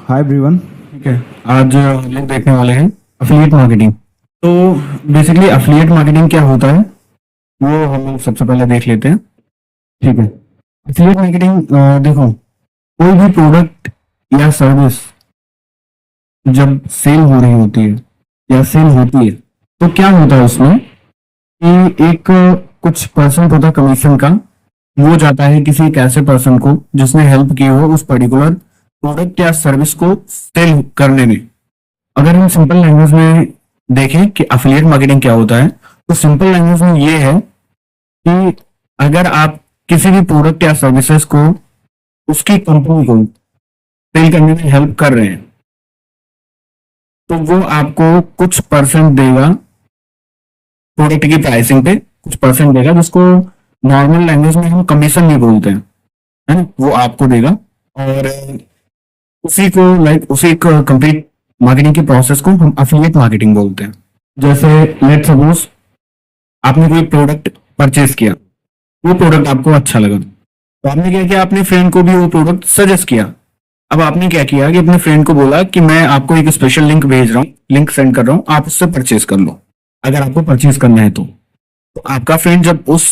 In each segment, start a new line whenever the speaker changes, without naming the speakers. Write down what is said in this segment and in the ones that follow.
Hi everyone. ठीक है, आज हम लोग देखने वाले हैं अफिलिएट मार्केटिंग। तो बेसिकली अफिलिएट मार्केटिंग क्या होता है वो हम लोग सबसे पहले देख लेते हैं। ठीक है, अफिलिएट मार्केटिंग देखो, कोई भी प्रोडक्ट या सर्विस जब सेल हो रही होती है या सेल होती है तो क्या होता है उसमें कि एक कुछ परसेंट होता है कमीशन का, वो जाता है किसी एक ऐसे पर्सन को जिसने हेल्प की हो उस पर्टिकुलर प्रोडक्ट या सर्विस को सेल करने में। अगर हम सिंपल लैंग्वेज में देखें कि अफिलिएट मार्केटिंग क्या होता है, तो सिंपल लैंग्वेज में ये है कि अगर आप किसी भी प्रोडक्ट या सर्विसेज को उसकी कंपनी को सेल करने में हेल्प कर रहे हैं तो वो आपको कुछ परसेंट देगा, प्रोडक्ट की प्राइसिंग पे कुछ परसेंट देगा, जिसको नॉर्मल लैंग्वेज में हम कमीशन भी बोलते हैं, है ना। वो आपको देगा और उसी को उसी कंप्लीट मार्केटिंग के प्रोसेस को हम अफिलिएट मार्केटिंग बोलते हैं। जैसे लेट सपोज आपने कोई प्रोडक्ट परचेज किया, वो प्रोडक्ट आपको अच्छा लगा तो आपने क्या किया, अपने फ्रेंड को भी वो प्रोडक्ट सजेस्ट किया। अब आपने क्या किया कि अपने फ्रेंड को बोला कि मैं आपको एक स्पेशल लिंक भेज रहा हूँ, लिंक सेंड कर रहा हूँ, आप उससे परचेज कर लो अगर आपको परचेज करना है तो आपका फ्रेंड जब उस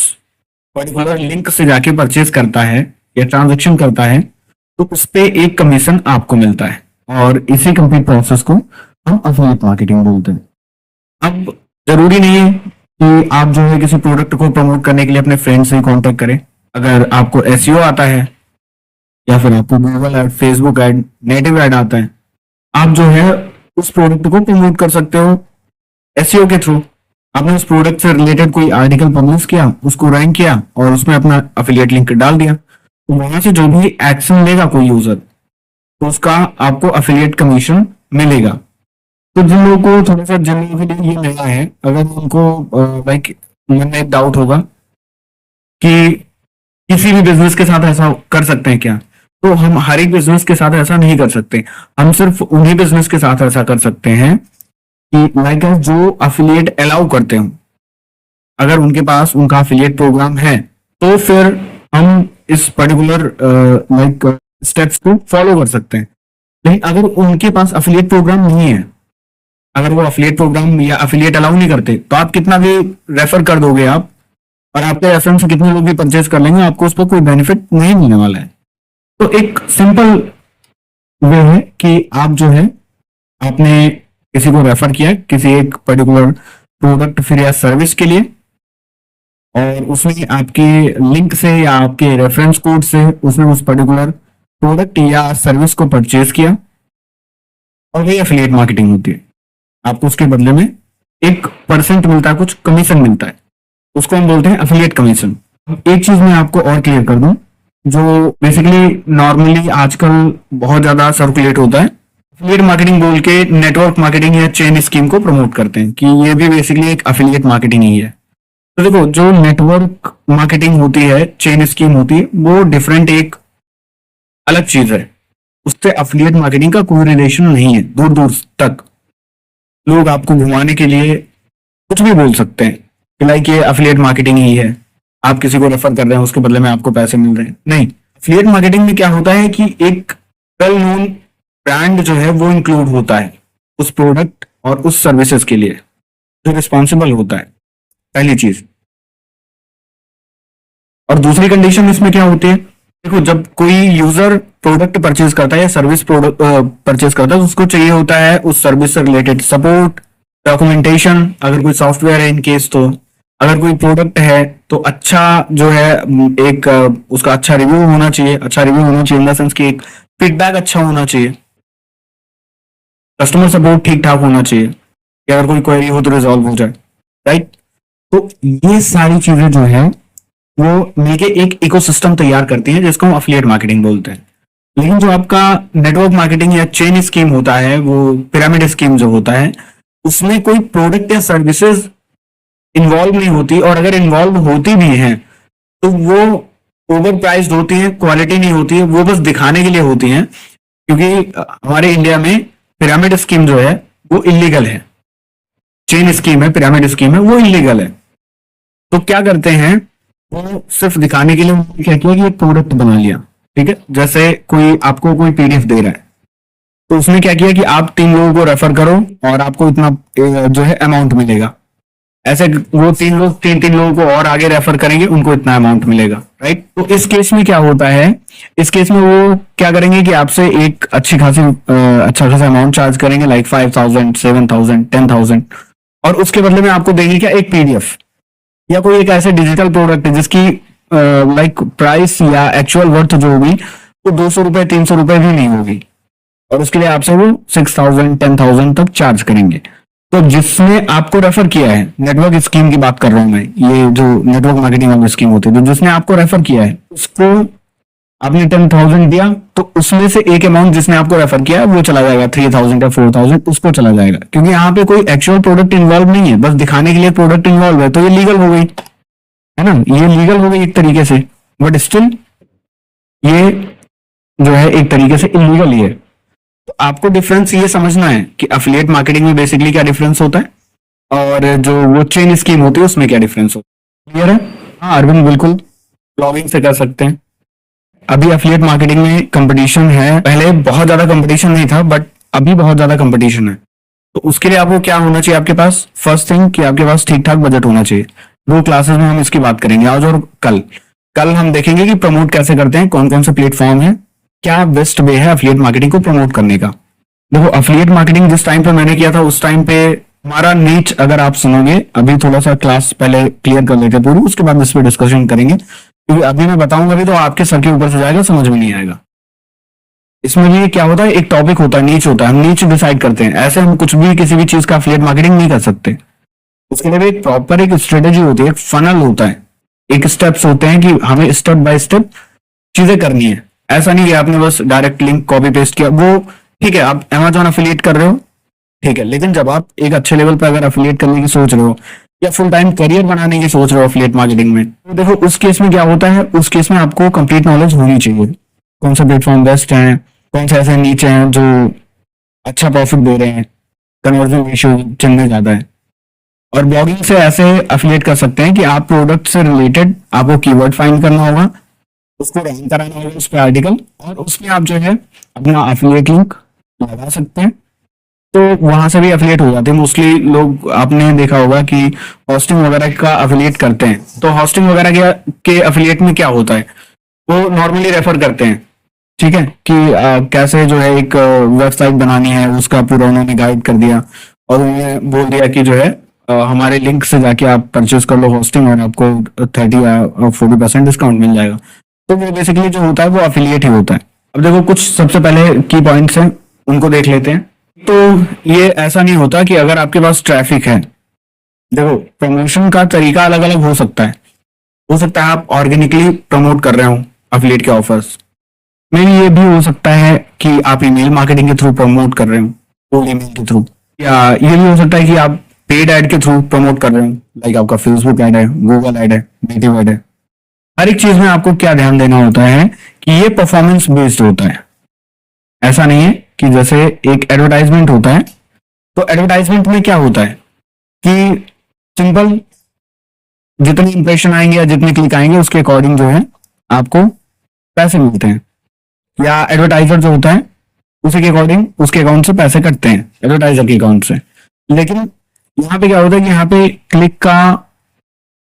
पर्टिकुलर लिंक से जाके परचेज करता है या ट्रांजेक्शन करता है तो उस पे एक कमीशन आपको मिलता है और इसी कंप्लीट प्रोसेस को हम अफिलिएट मार्केटिंग बोलते हैं। अब जरूरी नहीं है कि आप जो है किसी प्रोडक्ट को प्रमोट करने के लिए अपने फ्रेंड से कांटेक्ट करें। अगर आपको एसईओ आता है या फिर आपको Google ad, Facebook ad, native add आता है, आप जो है उस प्रोडक्ट को प्रमोट कर सकते हो एसईओ के थ्रू। आपने उस प्रोडक्ट से रिलेटेड कोई आर्टिकल पब्लिश किया, उसको रैंक किया और उसमें अपना अफिलिएट लिंक डाल दिया, तो वहां से जो भी एक्शन लेगा कोई यूजर तो उसका आपको अफिलिएट कमीशन मिलेगा। तो जिन लोगों को थोड़ा सा, जिन लोगों के लिए ये नया है, अगर उनको लाइक मन में एक डाउट होगा कि किसी भी बिजनेस के साथ ऐसा कर सकते हैं क्या, तो हम हर एक बिजनेस के साथ ऐसा नहीं कर सकते। हम सिर्फ उन्हीं बिजनेस के साथ ऐसा कर सकते हैं कि लाइक जो अफिलिएट अलाउ करते हो, अगर उनके पास उनका अफिलिएट प्रोग्राम है तो फिर हम इस पर्टिकुलर लाइक स्टेप्स को फॉलो कर सकते हैं। लेकिन अगर उनके पास अफिलिएट प्रोग्राम नहीं है, अगर वो अफिलिएट प्रोग्राम या अफिलिएट अलाउ नहीं करते, तो आप कितना भी रेफर कर दोगे आप और आपके रेफरेंस से कितने लोग भी परचेज कर लेंगे, आपको उस पर कोई बेनिफिट नहीं मिलने वाला है। तो एक सिंपल वे है कि आप जो है, आपने किसी को रेफर किया किसी एक पर्टिकुलर प्रोडक्ट फिर या सर्विस के लिए और उसमें आपके लिंक से या आपके रेफरेंस कोड से उसने उस पर्टिकुलर प्रोडक्ट या सर्विस को परचेज किया और वही एफिलिएट मार्केटिंग होती है। आपको उसके बदले में एक परसेंट मिलता है, कुछ कमीशन मिलता है, उसको हम बोलते हैं एफिलिएट कमीशन। एक चीज मैं आपको और क्लियर कर दूं, जो बेसिकली नॉर्मली आजकल बहुत ज्यादा सर्कुलेट होता है, एफिलिएट मार्केटिंग बोल के नेटवर्क मार्केटिंग या चेन स्कीम को प्रमोट करते हैं कि ये भी बेसिकली एक एफिलिएट मार्केटिंग ही है। तो देखो, जो नेटवर्क मार्केटिंग होती है, चेन स्कीम होती है, वो डिफरेंट एक अलग चीज है, उससे एफिलिएट मार्केटिंग का कोई रिलेशन नहीं है। दूर दूर तक लोग आपको घुमाने के लिए कुछ भी बोल सकते हैं कि लाइक ये एफिलिएट मार्केटिंग ही है, आप किसी को रेफर कर रहे हैं उसके बदले में आपको पैसे मिल रहे हैं। नहीं, एफिलिएट मार्केटिंग में क्या होता है कि एक वेल नोन ब्रांड जो है वो इंक्लूड होता है उस प्रोडक्ट और उस सर्विसेज के लिए, जो रिस्पॉन्सिबल होता है, पहली चीज। और दूसरी कंडीशन इसमें क्या होती है, देखो, जब कोई यूजर प्रोडक्ट परचेज करता है या सर्विस प्रोडक्ट परचेज करता है तो उसको चाहिए होता है उस सर्विस से रिलेटेड सपोर्ट, डॉक्यूमेंटेशन, अगर कोई सॉफ्टवेयर है इन केस, तो अगर कोई प्रोडक्ट है तो अच्छा जो है एक उसका अच्छा रिव्यू होना चाहिए। अच्छा रिव्यू होना चाहिए इन द सेंस कि एक फीडबैक अच्छा होना चाहिए, कस्टमर सपोर्ट ठीक ठाक होना चाहिए कि अगर कोई क्वेरी हो तो रिजॉल्व हो जाए, राइट। तो ये सारी चीजें जो है वो मिलके एक इकोसिस्टम तैयार करती हैं जिसको हम एफिलिएट मार्केटिंग बोलते हैं। लेकिन जो आपका नेटवर्क मार्केटिंग या चेन स्कीम होता है, वो पिरामिड स्कीम जो होता है, उसमें कोई प्रोडक्ट या सर्विसेज इन्वॉल्व नहीं होती, और अगर इन्वॉल्व होती भी हैं तो वो ओवर प्राइस्ड होती है, क्वालिटी नहीं होती है, वो बस दिखाने के लिए होती हैं। क्योंकि हमारे इंडिया में पिरामिड स्कीम जो है वो इलीगल है, चेन स्कीम है, पिरामिड स्कीम है, वो इलीगल है। तो क्या करते हैं, वो सिर्फ दिखाने के लिए उन्होंने क्या किया कि एक प्रोडक्ट बना लिया, ठीक है। जैसे कोई आपको कोई पीडीएफ दे रहा है तो उसने क्या किया कि आप 3 लोगों को रेफर करो और आपको इतना जो है अमाउंट मिलेगा। ऐसे वो 3 लोग 3 3 लोगों को और आगे रेफर करेंगे, उनको इतना अमाउंट मिलेगा, राइट। तो इस केस में क्या होता है, इस केस में वो क्या करेंगे कि आपसे एक अच्छी खासी अच्छा खासा अमाउंट चार्ज करेंगे, लाइक 5,000 7,000 10,000, और उसके बदले में आपको देंगे क्या, एक पीडीएफ या कोई एक ऐसे डिजिटल प्रोडक्ट है जिसकी लाइक प्राइस या एक्चुअल वर्थ जो होगी वो 200 रुपए 300 रुपए भी नहीं होगी, और उसके लिए आपसे वो 6,000 10,000 तक चार्ज करेंगे। तो जिसने आपको रेफर किया है, नेटवर्क स्कीम की बात कर रहा हूं मैं, ये जो नेटवर्क मार्केटिंग वाली स्कीम होती है, तो जिसने आपको रेफर किया है उसको आपने 10,000 दिया, तो उसमें से एक अमाउंट जिसने आपको रेफर किया है वो चला जाएगा 3,000 या 4,000, उसको चला जाएगा, क्योंकि यहाँ पे कोई एक्चुअल प्रोडक्ट इन्वॉल्व नहीं है, बस दिखाने के लिए प्रोडक्ट इन्वॉल्व है, तो ये लीगल हो गई, है ना, ये लीगल हो गई एक तरीके से, बट स्टिल ये जो है एक तरीके से इलीगल ही है। तो आपको डिफरेंस ये समझना है कि अफिलिएट मार्केटिंग में बेसिकली क्या डिफरेंस होता है और जो वो चेन स्कीम होती है उसमें क्या डिफरेंस होता है। क्लियर है? हाँ अरविंद, बिल्कुल ब्लॉगिंग से कर सकते हैं। अभी अफिलिएट मार्केटिंग में कंपटीशन है, पहले बहुत ज्यादा कंपटीशन नहीं था, बट अभी बहुत ज्यादा कंपटीशन है। तो उसके लिए आपको क्या होना चाहिए, आपके पास फर्स्ट थिंग कि आपके पास ठीक ठाक बजट होना चाहिए। 2 क्लासेस में हम इसकी बात करेंगे, आज और कल। कल हम देखेंगे कि प्रमोट कैसे करते हैं, कौन कौन से प्लेटफॉर्म है, क्या बेस्ट वे है अफिलिएट मार्केटिंग को प्रमोट करने का। देखो अफिलिएट मार्केटिंग जिस टाइम पे मैंने किया था उस टाइम पे हमारा नीच, अगर आप सुनोगे, अभी थोड़ा सा क्लास पहले क्लियर कर लेते पूरी, उसके बाद इस पर डिस्कशन करेंगे, क्योंकि अभी मैं बताऊंगा भी तो आपके सर के ऊपर से जाएगा, समझ में नहीं आएगा। इसमें भी क्या होता है, एक टॉपिक होता है, नीच होता है, हम नीच डिसाइड करते हैं, ऐसे हम कुछ भी किसी भी चीज का अफिलिएट मार्केटिंग नहीं कर सकते। उसके लिए भी एक प्रॉपर एक स्ट्रेटेजी होती है, एक फनल होता है, एक स्टेप्स होते हैं कि हमें स्टेप बाय स्टेप चीजें करनी है। ऐसा नहीं है आपने बस डायरेक्ट लिंक कॉपी पेस्ट किया, वो ठीक है, आप अमेजोन अफिलिएट कर रहे हो, ठीक है, लेकिन जब आप एक अच्छे लेवल पर अगर अफिलिएट करने की सोच रहे हो या फुल टाइम करियर बनाने की सोच रहे हो अफिलिएट मार्केटिंग में, तो देखो उस केस में क्या होता है, उस केस में आपको कंप्लीट नॉलेज होनी चाहिए, कौन सा प्लेटफॉर्म बेस्ट है, कौन से ऐसे नीचे हैं जो अच्छा प्रॉफिट दे रहे हैं, कन्वर्जन रेशियो जिनमें ज्यादा है। और ब्लॉगिंग से ऐसे अफिलिएट कर सकते हैं कि आप प्रोडक्ट से रिलेटेड आपको कीवर्ड फाइंड करना होगा, उसको रैंक कराना होगा उस पर आर्टिकल, और उसमें आप जो है अपना अफिलिएट लिंक लगा सकते हैं, तो वहां से भी अफिलिएट हो जाते हैं। मोस्टली लोग आपने देखा होगा कि होस्टिंग वगैरह का अफिलिएट करते हैं, तो होस्टिंग वगैरह के अफिलिएट में क्या होता है, वो नॉर्मली रेफर करते हैं, ठीक है, कि कैसे जो है एक वेबसाइट बनानी है, उसका पूरा उन्होंने गाइड कर दिया और उन्होंने बोल दिया कि जो है हमारे लिंक से जाके आप परचेज कर लो होस्टिंग और आपको 30 या 40% डिस्काउंट मिल जाएगा। तो वो बेसिकली जो होता है वो अफिलिएट ही होता है। अब देखो कुछ सबसे पहले की पॉइंट्स हैं, उनको देख लेते हैं। तो ये ऐसा नहीं होता कि अगर आपके पास ट्रैफिक है, देखो प्रमोशन का तरीका अलग अलग हो सकता है, हो सकता है आप ऑर्गेनिकली प्रमोट कर रहे हो अफिलिएट के ऑफर्स में, ये भी हो सकता है कि आप ईमेल मार्केटिंग के थ्रू प्रमोट कर रहे हो, कोल्ड ईमेल के थ्रू, या ये भी हो सकता है कि आप पेड ऐड के थ्रू प्रमोट कर रहे हो, लाइक आपका फेसबुक ऐड है, गूगल ऐड है, नेटिव ऐड है। हर एक चीज में आपको क्या ध्यान देना होता है कि ये परफॉर्मेंस बेस्ड होता है। ऐसा नहीं है कि जैसे एक एडवर्टाइजमेंट होता है, तो एडवर्टाइजमेंट में क्या होता है कि सिंपल जितने इंप्रेशन आएंगे या जितने क्लिक आएंगे उसके अकॉर्डिंग जो है आपको पैसे मिलते हैं, या एडवर्टाइजर जो होता है उसी के अकॉर्डिंग उसके अकाउंट से पैसे कटते हैं, एडवर्टाइजर के अकाउंट से। लेकिन यहाँ पे क्या होता है कि यहाँ पे क्लिक का,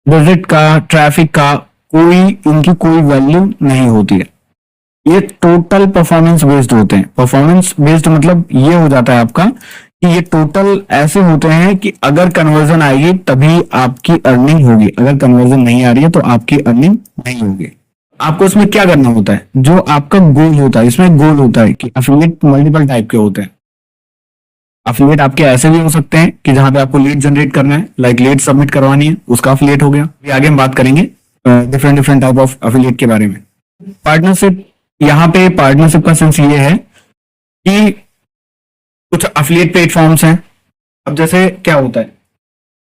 विजिट का, ट्रैफिक का इनकी कोई वैल्यू नहीं होती है, ये टोटल परफॉर्मेंस बेस्ड होते हैं। परफॉर्मेंस बेस्ड मतलब ये हो जाता है आपका कि ये टोटल ऐसे होते हैं कि अगर कन्वर्जन आएगी तभी आपकी अर्निंग होगी, अगर कन्वर्जन नहीं आ रही है तो आपकी अर्निंग नहीं होगी। आपको इसमें क्या करना होता है, जो आपका गोल होता है, इसमें गोल होता है कि अफिलिएट मल्टीपल टाइप के होते हैं। अफिलिएट आपके ऐसे भी हो सकते हैं कि जहां पे आपको लीड जनरेट करना है, लाइक लीड सबमिट करवानी है, उसका अफिलिएट हो गया। आगे हम बात करेंगे different different type of affiliate के बारे में। पार्टनरशिप, यहाँ पे पार्टनरशिप का सेंस ये है कि कुछ अफिलिएट प्लेटफॉर्म्स हैं। अब जैसे क्या होता है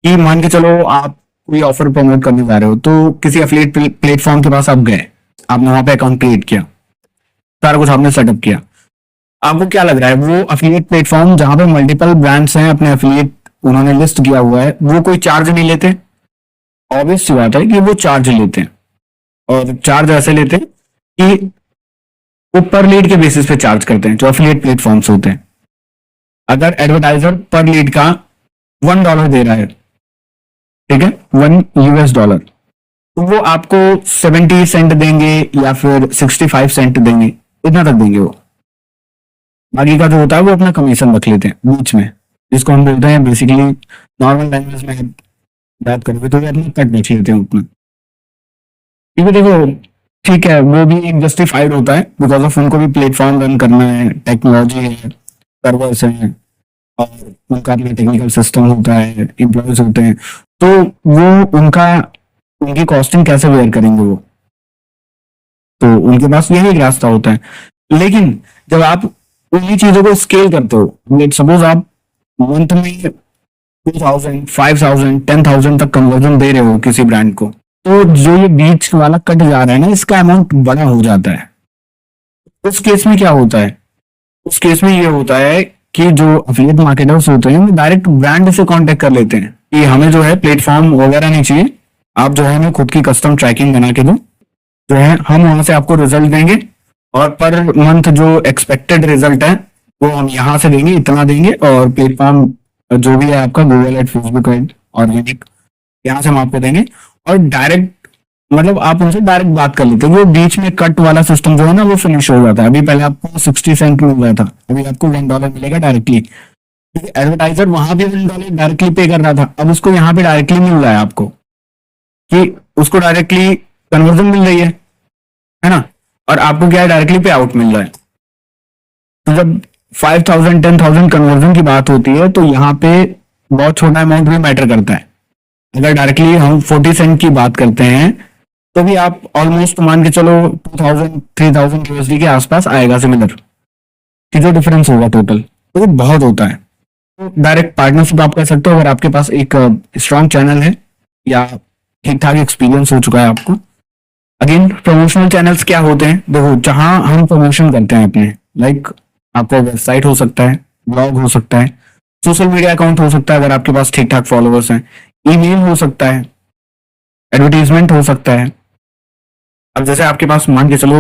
कि मान के चलो आप कोई ऑफर प्रमोट करने जा रहे हो, तो किसी अफिलिएट प्लेटफॉर्म के पास आप गए, आपने वहां पे अकाउंट क्रिएट किया, सारा कुछ आपने सेटअप किया। आपको क्या लग रहा है, वो अफिलिएट प्लेटफॉर्म जहां पे मल्टीपल ब्रांड्स हैं, अपने अफिलिएट उन्होंने लिस्ट किया हुआ है, वो कोई चार्ज नहीं लेते? ऑब्वियस सी बात है कि वो चार्ज लेते हैं, और चार्ज ऐसे लेते हैं कि वो पर लीड के बेसिस पे चार्ज करते हैं जो एफिलिएट प्लेटफॉर्म्स होते हैं। अगर एडवर्टाइजर पर लीड का $1 दे रहा है, ठीक है, $1, तो वो आपको 70 सेंट देंगे या फिर 65 सेंट देंगे, इतना तक देंगे वो। बाकी का जो होता है वो अपना कमीशन रख लेते हैं बीच में, जिसको हम बोलते हैं बेसिकली नॉर्मल लैंग्वेज में बात करोगे तो ये अपना कट रख लेते हैं उतना। क्योंकि देखो, ठीक है, वो भी एक जस्टिफाइड होता है बिकॉज ऑफ उनको भी प्लेटफॉर्म रन करना है, टेक्नोलॉजी है, सर्वर्स हैं, और उनका अपना टेक्निकल सिस्टम होता है, एम्प्लॉयज होते हैं, तो वो उनकी कॉस्टिंग कैसे वेयर करेंगे वो, तो उनके पास यही एक रास्ता होता है। लेकिन जब आप उन्हीं चीजों को स्केल करते हो, लेट सपोज आप मंथ में 2000, 5000, 10,000 तक कन्वर्जन दे रहे हो किसी ब्रांड को, तो जो ये बीच वाला कट जा रहा है ना, इसका अमाउंट बड़ा हो जाता है। उस केस में क्या होता है, उस केस में ये होता है कि जो अफिलिएट मार्केटर्स होते हैं वो डायरेक्ट ब्रांड से कांटेक्ट कर लेते हैं कि हमें जो है प्लेटफॉर्म वगैरह नहीं चाहिए, आप जो है हमें खुद की कस्टम ट्रैकिंग बना के दो, जो है हम वहां से आपको रिजल्ट देंगे, और पर मंथ जो एक्सपेक्टेड रिजल्ट है वो हम यहाँ से देंगे, इतना देंगे, और प्लेटफॉर्म जो भी है आपका Google ad, Facebook ad, organic, यहाँ से हम आपको देंगे। और डायरेक्ट मतलब आप उनसे डायरेक्ट बात कर लेते हैं, वो बीच में कट वाला सिस्टम जो है ना वो फिनिश हो जाता है। अभी पहले आपको 60 सेंट मिल रहा था, अभी आपको $1 मिलेगा डायरेक्टली, क्योंकि एडवर्टाइजर वहां भी $1 डायरेक्टली पे कर रहा था, अब उसको यहाँ पे डायरेक्टली मिल रहा है आपको, कि उसको डायरेक्टली कन्वर्जन मिल रही है ना, और आपको क्या है, डायरेक्टली पे आउट मिल रहा है। तो जब 5,000, 10,000 कन्वर्जन की बात होती है तो यहाँ पे बहुत छोटा अमाउंट भी मैटर करता है। अगर डायरेक्टली हम 40 सेंट की बात करते हैं तो भी आप ऑलमोस्ट मान के चलो 2,000, 3,000 यूएसडी के आसपास आएगा सिमिलर, कि जो डिफरेंस होगा टोटल, तो ये बहुत होता है। तो डायरेक्ट पार्टनरशिप आप कर सकते हो अगर आपके पास एक स्ट्रॉन्ग चैनल है या ठीक ठाक एक्सपीरियंस हो चुका है आपको। अगेन, प्रमोशनल चैनल्स क्या होते हैं, देखो, जहां हम प्रमोशन करते हैं अपने, लाइक आपका वेबसाइट हो सकता है, ब्लॉग हो सकता है, सोशल मीडिया अकाउंट हो सकता है अगर आपके पास ठीक ठाक फॉलोअर्स हैं, ईमेल हो सकता है, एडवर्टीजमेंट हो सकता है। अब जैसे आपके पास मान के चलो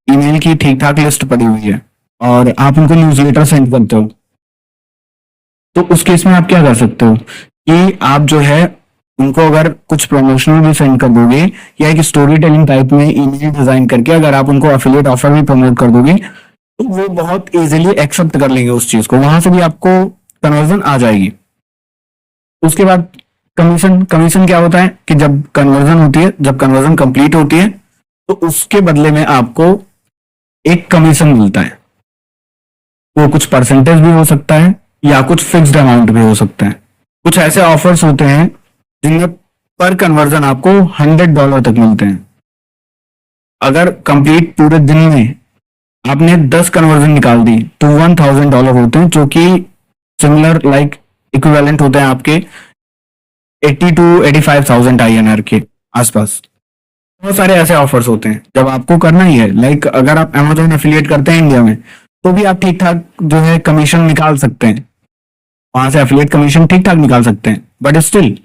ईमेल की ठीक ठाक लिस्ट पड़ी हुई है और आप उनको न्यूज़लेटर सेंड करते हो, तो उस केस में आप क्या कर सकते हो कि आप जो है उनको अगर कुछ प्रमोशनल भी सेंड कर दोगे या एक स्टोरी टेलिंग टाइप में ईमेल डिजाइन करके अगर आप उनको एफिलिएट ऑफर भी प्रमोट कर दोगे तो वो बहुत इजीली एक्सेप्ट कर लेंगे उस चीज को, वहां से भी आपको कन्वर्जन आ जाएगी। उसके बाद कमीशन, कमीशन क्या होता है कि जब कन्वर्जन होती है, जब कन्वर्जन कंप्लीट होती है तो उसके बदले में आपको एक कमीशन मिलता है। वो कुछ परसेंटेज भी हो सकता है या कुछ फिक्स्ड अमाउंट भी हो सकता है। कुछ ऐसे ऑफर्स होते हैं जिनमें पर कन्वर्जन आपको $100 तक मिलते हैं। अगर कंप्लीट पूरे दिन में आपने 10 कन्वर्जन निकाल दी तो $1,000 होते हैं, जो कि सिमिलर लाइक इक्विवेलेंट होते हैं आपके 80 to 85,000 INR के आसपास। बहुत सारे ऐसे ऑफर्स होते हैं जब आपको करना ही है, लाइक अगर आप Amazon एफिलिएट करते हैं इंडिया में तो भी आप ठीक ठाक जो है कमीशन निकाल सकते हैं, वहां से एफिलिएट कमीशन ठीक ठाक निकाल सकते हैं, बट स्टिल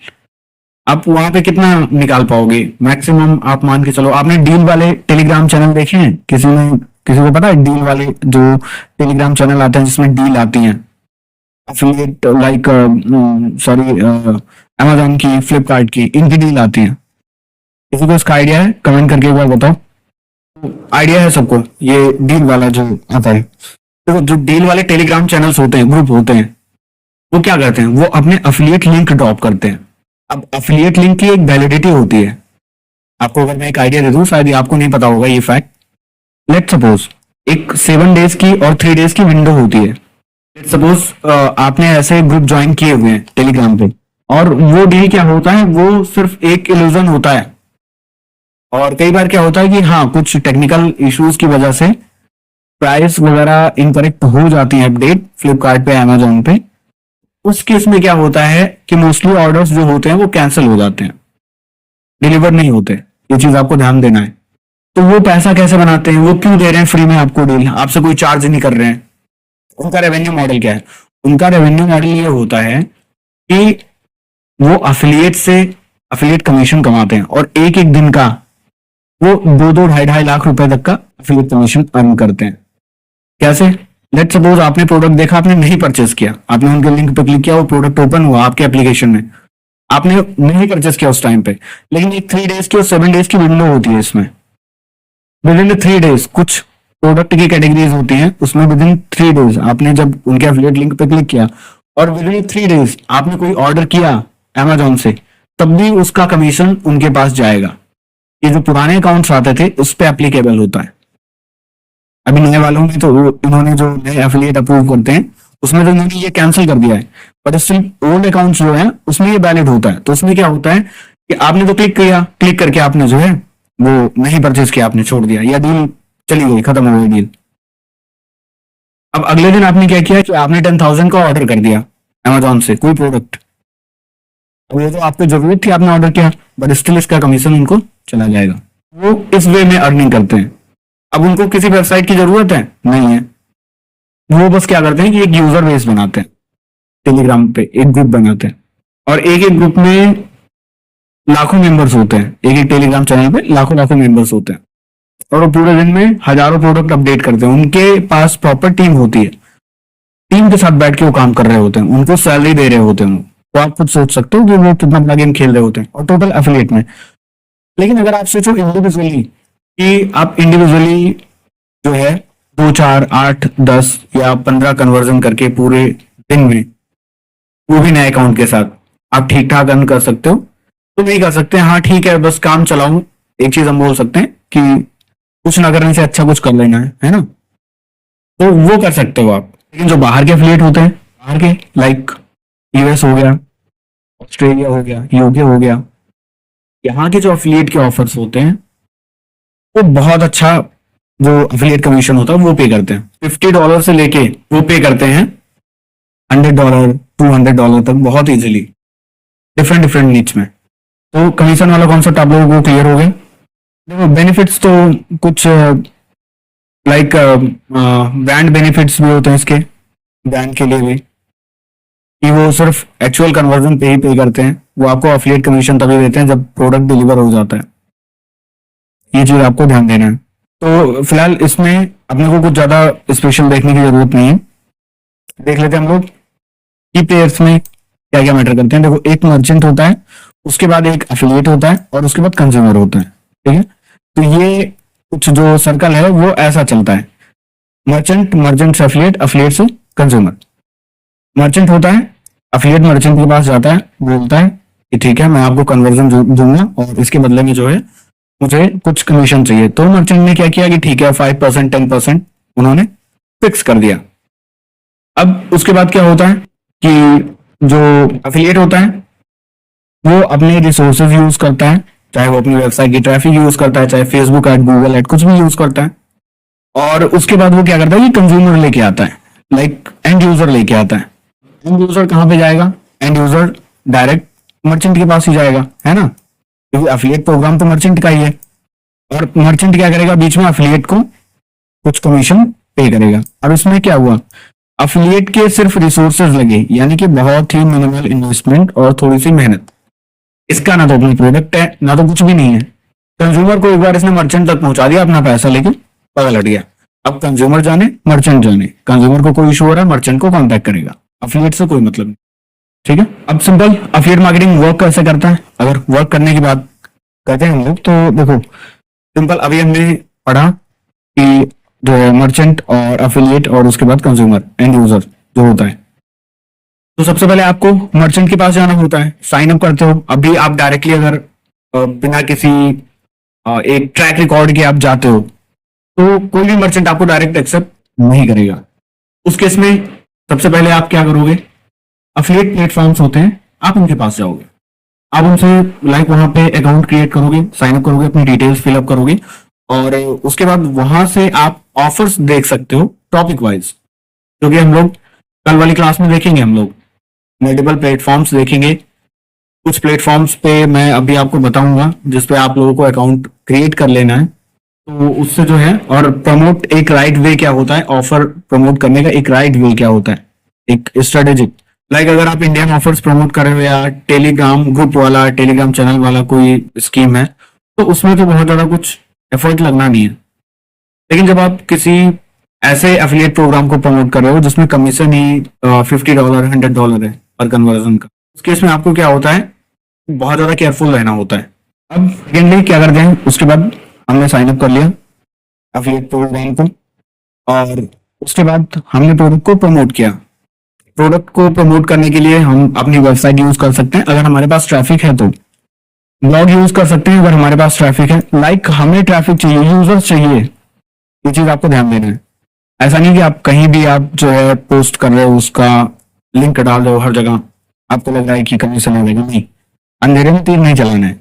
आप वहां पे कितना निकाल पाओगे, मैक्सिमम आप मान के चलो। आपने डील वाले टेलीग्राम चैनल देखे हैं, किसी को पता है डील वाले जो टेलीग्राम चैनल आते हैं जिसमें डील आती हैं एफिलिएट, लाइक सॉरी अमेजोन की, फ्लिपकार्ट की, इनकी डील आती है। किसी को इसका आइडिया है? कमेंट करके एक बार बताओ। आइडिया है सबको ये डील वाला जो आता है? तो जो डील वाले टेलीग्राम चैनल्स होते हैं, ग्रुप होते हैं, वो क्या करते हैं, वो अपने अफिलिएट लिंक ड्रॉप करते हैं। अब अफिलिएट लिंक की एक वैलिडिटी होती है, आपको अगर मैं एक आइडिया दे दूं, शायद ये आपको नहीं पता होगा ये फैक्ट। लेट सपोज एक 7 डेज की और 3 डेज की विंडो होती है। लेट सपोज आपने ऐसे ग्रुप ज्वाइन किए हुए हैं टेलीग्राम पे, और वो डील क्या होता है, वो सिर्फ एक इल्यूजन होता है। और कई बार क्या होता है कि हाँ, कुछ टेक्निकल इश्यूज की वजह से प्राइस वगैरह इनकरेक्ट हो जाती है अपडेट फ्लिपकार्ट पे, अमेजोन पे। उस केस में क्या होता है कि मोस्टली ऑर्डर्स जो होते हैं वो कैंसिल हो जाते हैं, डिलीवर नहीं होते। ये चीज आपको ध्यान देना है। तो वो पैसा कैसे बनाते हैं, वो क्यों दे रहे हैं फ्री में आपको डील, आपसे कोई चार्ज नहीं कर रहे हैं। उनका रेवेन्यू मॉडल क्या है? उनका रेवेन्यू मॉडल ये होता है कि वो अफिलिएट से अफिलिएट कमीशन कमाते हैं, और एक एक दिन का वो 2-2 ढाई लाख रुपए तक का एफिलिएट कमीशन अर्न करते हैं। कैसे? लेट सपोज आपने प्रोडक्ट देखा, आपने नहीं परचेस किया, आपने उनके लिंक पे क्लिक किया, वो प्रोडक्ट ओपन हुआ आपके एप्लीकेशन में, आपने नहीं परचेस किया उस टाइम पे, लेकिन एक 3 डेज की और 7 डेज की विंडो होती है इसमें। विद इन 3 डेज कुछ प्रोडक्ट की कैटेगरीज होती हैं, उसमें विद इन 3 डेज आपने जब उनके एफिलिएट लिंक पे क्लिक किया और विद इन 3 डेज आपने कोई ऑर्डर किया अमेजोन से, तब भी उसका कमीशन उनके पास जाएगा। ये जो पुराने अकाउंट्स आते थे उस पे एप्लीकेबल होता है। अभी नए वालों में तो इन्होंने जो नए एफिलिएट अप्रूव करते हैं उसमें तो इन्होंने ये कैंसिल कर दिया है, बट स्टिल ओल्ड अकाउंट्स जो है उसमें ये वैलिड होता है। तो उसमें क्या होता है कि आपने तो क्लिक किया, क्लिक करके आपने जो है वो नहीं परचेज किया, आपने छोड़ दिया, या डील चली गई, खत्म हो गई डील। अब अगले दिन आपने क्या किया कि आपने 10,000 का ऑर्डर कर दिया अमेजोन से कोई प्रोडक्ट, अब ये तो आपको जरूरत थी, आपने ऑर्डर किया, बट स्टिल इसका कमीशन उनको चला जाएगा। वो इस वे में अर्निंग करते हैं। अब उनको किसी वेबसाइट की जरूरत है नहीं है, वो बस क्या करते हैं कि एक यूजर बेस बनाते हैं, टेलीग्राम पे एक ग्रुप बनाते हैं, और एक एक ग्रुप में लाखों मेंबर्स होते हैं, एक एक टेलीग्राम चैनल पे लाखों लाखों मेंबर्स होते हैं, और वो पूरे दिन में हजारों प्रोडक्ट अपडेट करते हैं। उनके पास प्रॉपर टीम होती है, टीम के साथ बैठ के वो काम कर रहे होते हैं, उनको सैलरी दे रहे होते हैं। तो आप खुद सोच सकते हो कि वो कितना बड़ा गेम खेल रहे होते हैं, और टोटल एफिलिएट में। लेकिन अगर आप सोचो इंडिविजुअली कि आप इंडिविजुअली जो है 2, 4, 8, 10 या 15 कन्वर्जन करके पूरे दिन में, वो भी नए अकाउंट के साथ, आप ठीक ठाक अर्न कर सकते हो तो नहीं कर सकते? हाँ ठीक है, बस काम चलाऊं, एक चीज हम बोल सकते हैं कि कुछ ना करने से अच्छा कुछ कर लेना है ना, तो वो कर सकते हो आप। लेकिन जो बाहर के एफिलिएट होते हैं, बाहर के लाइक यूएस हो गया, ऑस्ट्रेलिया हो गया, यूके हो गया, यहाँ के जो एफिलिएट के ऑफर्स होते हैं वो बहुत अच्छा जो एफिलिएट कमीशन होता है वो पे करते हैं। $50 से लेके वो पे करते हैं $100, $200 तक, बहुत इजीली, डिफरेंट डिफरेंट नीच में। तो कमीशन वाला कॉन्सेप्ट आप लोगों को क्लियर हो गया। देखो बेनिफिट्स तो कुछ लाइक ब्रांड बेनिफिट्स भी होते हैं इसके, ब्रांड के लिए भी, कि वो सिर्फ एक्चुअल कन्वर्जन पे ही पे करते हैं, वो आपको एफिलिएट कमीशन तभी देते हैं जब प्रोडक्ट डिलीवर हो जाता है। ये चीज आपको ध्यान देना है। तो फिलहाल इसमें अपने को कुछ ज्यादा स्पेशल देखने की जरूरत नहीं है, देख लेते हैं हम लोग की प्लेयर्स में क्या क्या मैटर करते हैं। देखो एक मर्चेंट होता है, उसके बाद एक एफिलिएट होता है, और उसके बाद कंज्यूमर होता है, ठीक है। तो ये कुछ जो सर्कल है वो ऐसा चलता है, मर्चेंट, मर्चेंट से एफिलिएट, एफिलिएट से कंज्यूमर। मर्चेंट होता है, एफिलिएट मर्चेंट के पास जाता है, बोलता है कि ठीक है मैं आपको कन्वर्जन दूंगा और इसके बदले में जो है मुझे कुछ कमीशन चाहिए। तो मर्चेंट ने क्या किया कि ठीक है 5%, 10% उन्होंने फिक्स कर दिया। अब उसके बाद क्या होता है कि जो एफिलिएट होता है वो अपने रिसोर्सेज यूज करता है, चाहे वो अपनी वेबसाइट की ट्रैफिक यूज करता है, चाहे फेसबुक ऐड, गूगल ऐड, कुछ भी यूज करता है, और उसके बाद वो क्या करता है कि कंज्यूमर लेके आता है, लाइक एंड यूजर लेके आता है। एंड यूजर कहाँ पे जाएगा? एंड यूजर डायरेक्ट मर्चेंट के पास ही जाएगा, है ना, क्योंकि एफिलिएट प्रोग्राम तो मर्चेंट का ही है, और मर्चेंट क्या करेगा, बीच में एफिलिएट को कुछ कमीशन पे करेगा। अब इसमें क्या हुआ, एफिलिएट के सिर्फ रिसोर्सेज लगे, यानी कि बहुत ही मिनिमल इन्वेस्टमेंट और थोड़ी सी मेहनत। इसका ना तो अपनी प्रोडक्ट है ना तो कुछ भी नहीं है। कंज्यूमर को एक बार इसने मर्चेंट तक पहुंचा दिया अपना पैसा, लेकिन पता लग गया। अब कंज्यूमर जाने मर्चेंट जाने, कंज्यूमर को कोई इशू हो रहा है मर्चेंट को कांटेक्ट करेगा, एफिलिएट से कोई मतलब नहीं, ठीक है। अब सिंपल एफिलिएट मार्केटिंग वर्क कैसे करता है, अगर वर्क करने की बात करते हैं हम लोग, तो देखो सिंपल अभी हमने पढ़ा कि जो है मर्चेंट और एफिलिएट और उसके बाद कंज्यूमर एंड यूजर जो होता है। तो सबसे पहले आपको मर्चेंट के पास जाना होता है, साइन अप करते हो। अभी आप डायरेक्टली अगर बिना किसी एक ट्रैक रिकॉर्ड के आप जाते हो तो कोई भी मर्चेंट आपको डायरेक्ट एक्सेप्ट नहीं करेगा। उस केस में सबसे पहले आप क्या करोगे, एफिलिएट प्लेटफॉर्म्स होते हैं, आप उनके पास जाओगे, आप उनसे लाइक वहां पे अकाउंट क्रिएट करोगे, साइन अप करोगे, अपनी डिटेल्स फिलअप करोगे, और उसके बाद वहां से आप ऑफर्स देख सकते हो टॉपिक वाइज, क्योंकि हम लोग कल वाली क्लास में देखेंगे, हम लोग मल्टीपल प्लेटफॉर्म्स देखेंगे। कुछ प्लेटफॉर्म्स पे मैं अभी आपको बताऊंगा जिसपे आप लोगों को अकाउंट क्रिएट कर लेना है, तो उससे जो है, और प्रमोट एक राइट वे क्या होता है, ऑफर प्रमोट करने का एक राइट वे क्या होता है, एक स्ट्रेटेजिक, लाइक अगर आप इंडियन ऑफर्स प्रमोट कर रहे हो या टेलीग्राम ग्रुप वाला, टेलीग्राम चैनल वाला कोई स्कीम है, तो उसमें तो बहुत ज्यादा कुछ एफर्ट लगना नहीं है। लेकिन जब आप किसी ऐसे एफिलिएट प्रोग्राम को प्रमोट कर रहे हो जिसमें कमीशन ही $50 $100 है पर कन्वर्जन का, उस केस में आपको क्या होता है, बहुत ज्यादा केयरफुल रहना होता है। अब सेकेंडली क्या करते हैं, उसके बाद हमने साइन अप कर लिया एफिलिएट प्रोग्राम को, और उसके बाद हमने प्रोडक्ट को प्रमोट किया। प्रोडक्ट को प्रमोट करने के लिए हम अपनी वेबसाइट यूज कर सकते हैं अगर हमारे पास ट्रैफिक है, तो ब्लॉग यूज कर सकते हैं अगर हमारे पास ट्रैफिक है। लाइक हमें ट्रैफिक चाहिए, यूजर्स चाहिए, ये चीज आपको ध्यान देना है। ऐसा नहीं कि आप कहीं भी आप जो है पोस्ट कर रहे हो उसका लिंक डाल रहे हो हर जगह, आपको लग रहा है कि कमीशन आ जाएगा। नहीं, अंधेरे में तीर नहीं चलाना है,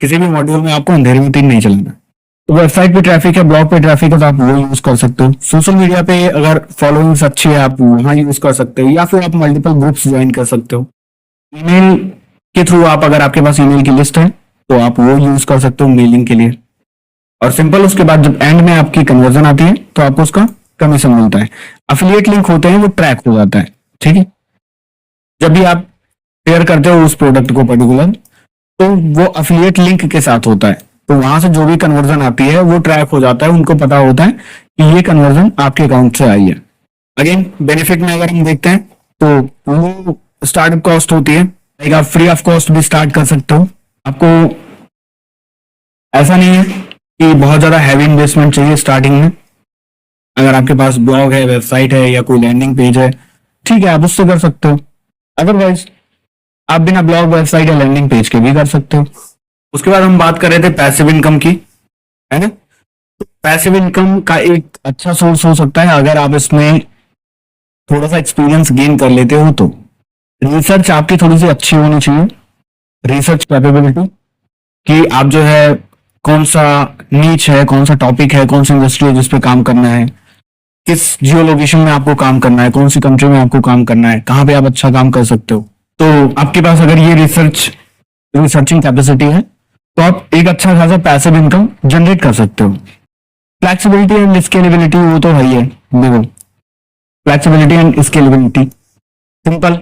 किसी भी मॉड्यूल में आपको अंधेरे में तीर नहीं चलाना है। तो वेबसाइट पे ट्रैफिक है, ब्लॉग पे ट्रैफिक है, तो आप वो यूज कर सकते हो। सोशल मीडिया पे अगर फॉलोइंग्स अच्छी है आप वहां यूज कर सकते हो, या फिर आप मल्टीपल ग्रुप्स ज्वाइन कर सकते हो। ईमेल के थ्रू आप, अगर आपके पास ईमेल की लिस्ट है तो आप वो यूज कर सकते हो मेलिंग के लिए। और सिंपल, उसके बाद जब एंड में आपकी कन्वर्जन आती है तो आपको उसका कमीशन मिलता है। अफिलिएट लिंक होते हैं वो ट्रैक हो जाता है, ठीक है। जब भी आप शेयर करते हो उस प्रोडक्ट को पर्टिकुलर, तो वो अफिलिएट लिंक के साथ होता है, तो वहां से जो भी कन्वर्जन आती है वो ट्रैक हो जाता है, उनको पता होता है कि ये कन्वर्जन आपके अकाउंट से आई है। अगेन बेनिफिट में अगर हम देखते हैं तो वो स्टार्टअप कॉस्ट होती है, लाइक आप फ्री ऑफ कॉस्ट भी स्टार्ट कर सकते हो। आपको ऐसा नहीं है कि बहुत ज्यादा हैवी इन्वेस्टमेंट चाहिए स्टार्टिंग में। अगर आपके पास ब्लॉग है, वेबसाइट है या कोई लैंडिंग पेज है, ठीक है, आप उससे कर सकते हो। अदरवाइज आप बिना ब्लॉग, वेबसाइट या लैंडिंग पेज के भी कर सकते हो। उसके बाद हम बात कर रहे थे पैसिव इनकम की, है ना। तो पैसिव इनकम का एक अच्छा सोर्स हो सकता है अगर आप इसमें थोड़ा सा एक्सपीरियंस गेन कर लेते हो तो। रिसर्च आपकी थोड़ी सी अच्छी होनी चाहिए, रिसर्च कैपेबिलिटी, कि आप जो है कौन सा नीच है, कौन सा टॉपिक है, कौन सी इंडस्ट्री है जिस पे काम करना है, किस जियो लोकेशन में आपको काम करना है, कौन सी कंट्री में आपको काम करना है, कहाँ पे आप अच्छा काम कर सकते हो। तो आपके पास अगर ये रिसर्चिंग कैपेसिटी है तो आप एक अच्छा खासा पैसिव इनकम जनरेट कर सकते हो। फ्लेक्सिबिलिटी एंड स्केलेबिलिटी वो तो है ही है, देखो फ्लेक्सिबिलिटी एंड स्केलेबिलिटी सिंपल,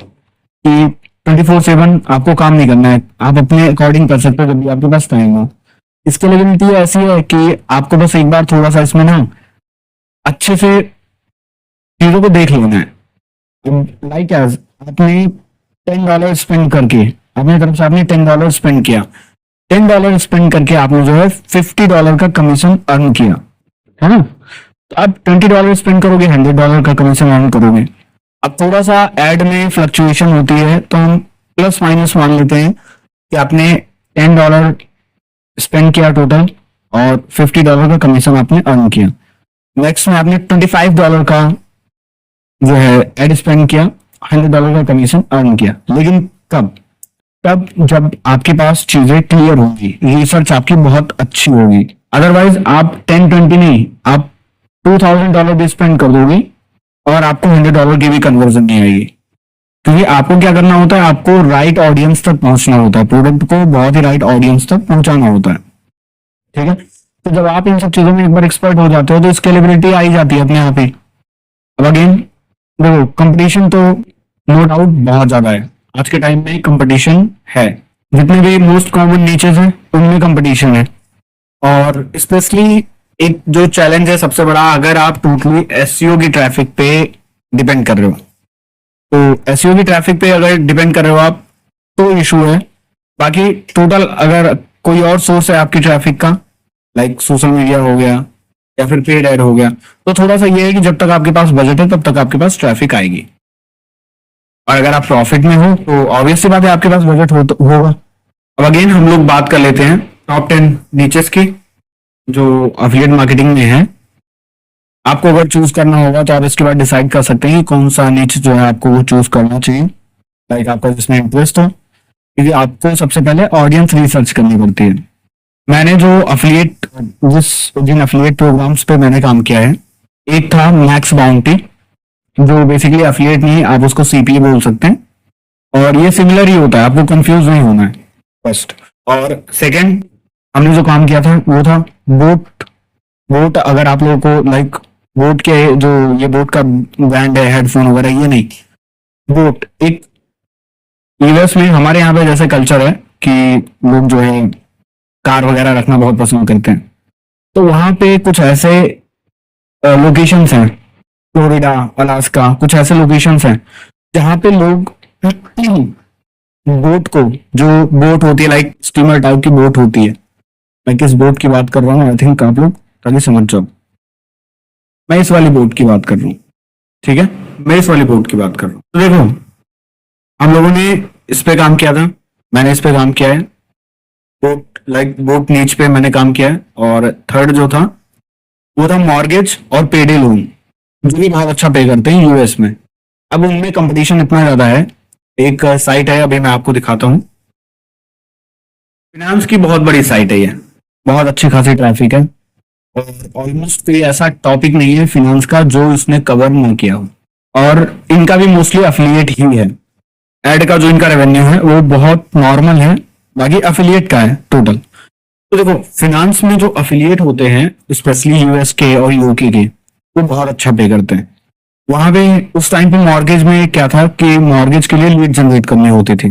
कि 24/7 आपको काम नहीं करना है, आप अपने अकॉर्डिंग कर सकते हो जब भी आपके पास टाइम हो। स्केलेबिलिटी ऐसी है कि आपको बस एक बार थोड़ा सा इसमें ना अच्छे से चीजों को देख लेना है। लाइक एज आपने $10 स्पेंड करके, अपनी तरफ से आपने $10 स्पेंड किया, $10 स्पेंड करके आपने जो है $50 का कमीशन अर्न किया, है ना। तो आप $20 स्पेंड करोगे, $100 का कमीशन अर्न करोगे। अब थोड़ा सा एड में फ्लक्चुएशन होती है तो हम प्लस माइनस मान लेते हैं कि आपने $10 स्पेंड किया टोटल और $50 का कमीशन आपने अर्न किया। नेक्स्ट में आपने $25 का जो है एड स्पेंड किया, $100 का कमीशन अर्न किया। लेकिन कब? तब जब आपके पास चीजें क्लियर होंगी, रिसर्च आपकी बहुत अच्छी होगी। अदरवाइज आप 10-20 नहीं, आप $2000 भी स्पेंड कर दोगे और आपको $100 की भी कन्वर्जन नहीं आएगी। क्योंकि आपको क्या करना होता है, आपको राइट ऑडियंस तक पहुंचना होता है, प्रोडक्ट को बहुत ही राइट ऑडियंस तक पहुंचाना होता है, ठीक है। तो जब आप इन सब चीजों में एक बार एक्सपर्ट हो जाते हो तो स्केलेबिलिटी आ ही जाती है अपने आप ही। अब अगेन देखो, कंपटीशन तो नो डाउट बहुत ज्यादा है, आज के टाइम में कंपटीशन है। जितने भी मोस्ट कॉमन नीचेस हैं उनमें कंपटीशन है। और स्पेशली एक जो चैलेंज है सबसे बड़ा, अगर आप टोटली एसईओ की ट्रैफिक पे डिपेंड कर रहे हो, तो एसईओ की ट्रैफिक पे अगर डिपेंड कर रहे हो आप तो इशू है। बाकी टोटल अगर कोई और सोर्स है आपकी ट्रैफिक का, लाइक सोशल मीडिया हो गया या फिर पेड एड हो गया, तो थोड़ा सा ये है कि जब तक आपके पास बजट है तब तक आपके पास ट्रैफिक आएगी। और अगर आप प्रॉफिट में हो तो ऑब्वियसली बात है आपके पास बजट होगा। अब अगेन हम लोग बात कर लेते हैं टॉप 10 नीचेस की जो अफिलिएट मार्केटिंग में है। आपको अगर चूज करना होगा तो आप इसके बाद डिसाइड कर सकते हैं कि कौन सा नीच जो है आपको वो चूज करना चाहिए, लाइक आपका जिसमें इंटरेस्ट हो। क्योंकि आपको सबसे पहले ऑडियंस रिसर्च करनी पड़ती है। मैंने जो जिन अफिलिएट प्रोग्राम्स पे मैंने काम किया है, एक था मैक्स बाउंटी, जो बेसिकली अफिलिएट नहीं, आप उसको सीपीए बोल सकते हैं। और ये सिमिलर ही होता है, आपको कंफ्यूज नहीं होना है फर्स्ट। और सेकंड हमने जो काम किया था वो था बोट। अगर आप लोगों को लाइक बोट के जो ये बोट का ब्रांड है, हेडफोन वगैरह, ये नहीं, बोट एक यूएस में हमारे यहाँ पे जैसे कल्चर है कि लोग जो है कार वगैरह रखना बहुत पसंद करते हैं, तो वहां पे कुछ ऐसे लोकेशंस हैं, फ्लोरिडा, अलास्का, कुछ ऐसे लोकेशंस हैं जहाँ पे लोग बोट को, जो बोट होती है लाइक स्टीमर टाइप की बोट होती है, मैं किस बोट की बात कर रहा हूँ आई थिंक आप लोग ताकि समझ जाओ, मैं इस वाली बोट की बात कर रहा हूँ। ठीक है, मैं इस वाली बोट की बात कर रहा हूँ। तो देखो, हम लोगों ने इस पे काम किया था, मैंने इस पे काम किया है, बोट लाइक बोट नीच पे मैंने काम किया है। और थर्ड जो था वो था मॉर्गेज और पेडे लोन, जो भी बहुत अच्छा पे करते हैं यूएस में। अब उनमें कंपटीशन इतना ज्यादा है, एक साइट है अभी मैं आपको दिखाता हूँ, फिनांस की बहुत बड़ी साइट है ये, बहुत अच्छी खासी ट्रैफिक है, और ऑलमोस्ट कोई ऐसा टॉपिक नहीं है फिनांस का जो इसने कवर ना किया हो। और इनका भी मोस्टली अफिलिएट ही है, एड का जो इनका रेवेन्यू है वो बहुत नॉर्मल है, बाकी अफिलिएट का है टोटल। तो देखो, फिनांस में जो अफिलिएट होते हैं स्पेशली यूएस के और यूके के, वो बहुत अच्छा पे करते हैं। वहां पे उस टाइम पे मॉर्गेज में क्या था कि मॉर्गेज के लिए लीड जनरेट करनी होती थी,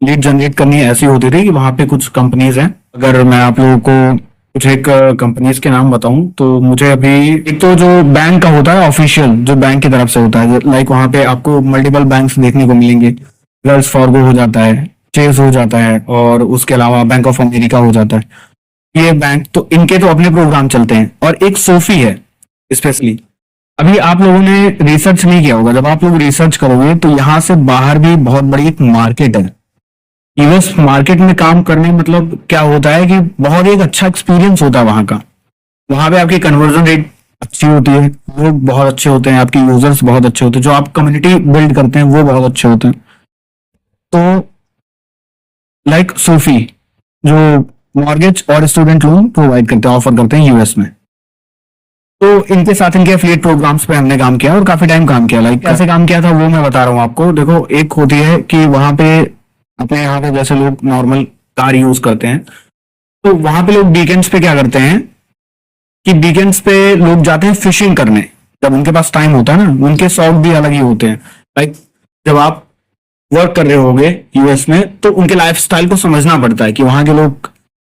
लीड जनरेट करनी ऐसी होती थी कि वहां पे कुछ कंपनीज हैं, अगर मैं आप लोगों को कुछ एक कंपनीज के नाम बताऊं तो मुझे अभी, एक तो जो बैंक का होता है ऑफिशियल, जो बैंक की तरफ से होता है, लाइक वहां पे आपको मल्टीपल बैंक्स देखने को मिलेंगे, वेल्स फार्गो हो जाता है, चेज हो जाता है, और उसके अलावा बैंक ऑफ अमेरिका हो जाता है। ये बैंक तो इनके तो अपने प्रोग्राम चलते हैं, और एक सोफी है स्पेशली। अभी आप लोगों ने रिसर्च नहीं किया होगा, जब आप लोग रिसर्च करोगे तो यहाँ से बाहर भी बहुत बड़ी एक मार्केट है। यूएस मार्केट में काम करने मतलब क्या होता है कि बहुत एक अच्छा एक्सपीरियंस होता है वहां का। वहां पे आपकी कन्वर्जन रेट अच्छी होती है, लोग बहुत अच्छे होते हैं, आपके यूजर्स बहुत अच्छे होते हैं, जो आप कम्युनिटी बिल्ड करते हैं वो बहुत अच्छे होते हैं। तो लाइक सोफी, जो मॉर्गेज और स्टूडेंट लोन प्रोवाइड करते हैं, ऑफर करते हैं यूएस में, तो इनके साथ इनके एफिलिएट प्रोग्राम्स पे हमने काम किया और काफी टाइम काम किया। लाइक कैसे काम किया था वो मैं बता रहा हूँ आपको। देखो, एक होती है कि वहां पे अपने यहाँ पे जैसे लोग नॉर्मल कार यूज करते हैं, तो वहां पे लोग वीकेंड्स पे क्या करते हैं कि वीकेंड्स पे लोग जाते हैं फिशिंग करने, जब उनके पास टाइम होता है ना, उनके शौक भी अलग ही होते हैं। लाइक जब आप वर्क कर रहे होगे यूएस में, तो उनके लाइफस्टाइल को समझना पड़ता है कि वहां के लोग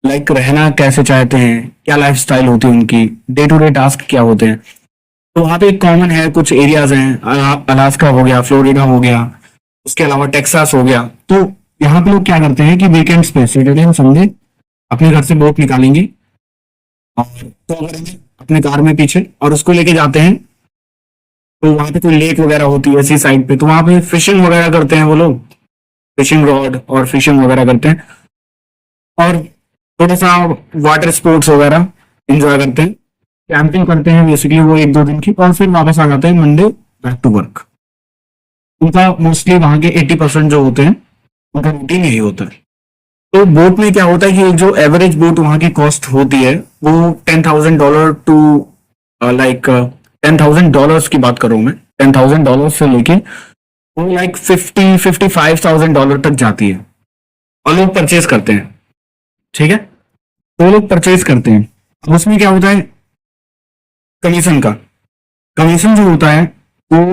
लाइक रहना कैसे चाहते हैं, क्या लाइफस्टाइल होती है उनकी, डे टू डे टास्क क्या होते हैं। तो वहां पे एक कॉमन है, कुछ एरियाज हैं, अलास्का हो गया, फ्लोरिडा हो गया, उसके अलावा टेक्सास हो गया। तो यहाँ पे लोग क्या करते हैं कि वीकेंड्स पे सैटरडे और संडे अपने घर से बोट निकालेंगे, और तो करेंगे अपने कार में पीछे, और उसको लेके जाते हैं। तो वहां पे कोई लेक वगैरह होती है ऐसी साइड पे, तो वहां पे फिशिंग वगैरह करते हैं वो लोग, फिशिंग रॉड और फिशिंग वगैरह करते हैं, और थोड़ा सा वाटर स्पोर्ट्स वगैरह एंजॉय करते हैं, कैंपिंग करते हैं बेसिकली वो एक दो दिन की, और फिर वापस आ जाते हैं मंडे बैक टू वर्क। उनका मोस्टली वहां के 80% जो होते हैं उनका रूटीन यही होता है। तो बोट में क्या होता है कि जो एवरेज बोट वहां की कॉस्ट होती है वो $10,000 टू लाइक $10,000 की बात कर रहा हूँ मैं, $10,000 से लेके वो लाइक $55,000 तक जाती है, और लोग परचेज करते हैं। ठीक है, तो लोग परचेज करते हैं। अब उसमें क्या होता है, कमीशन का, कमीशन जो होता है वो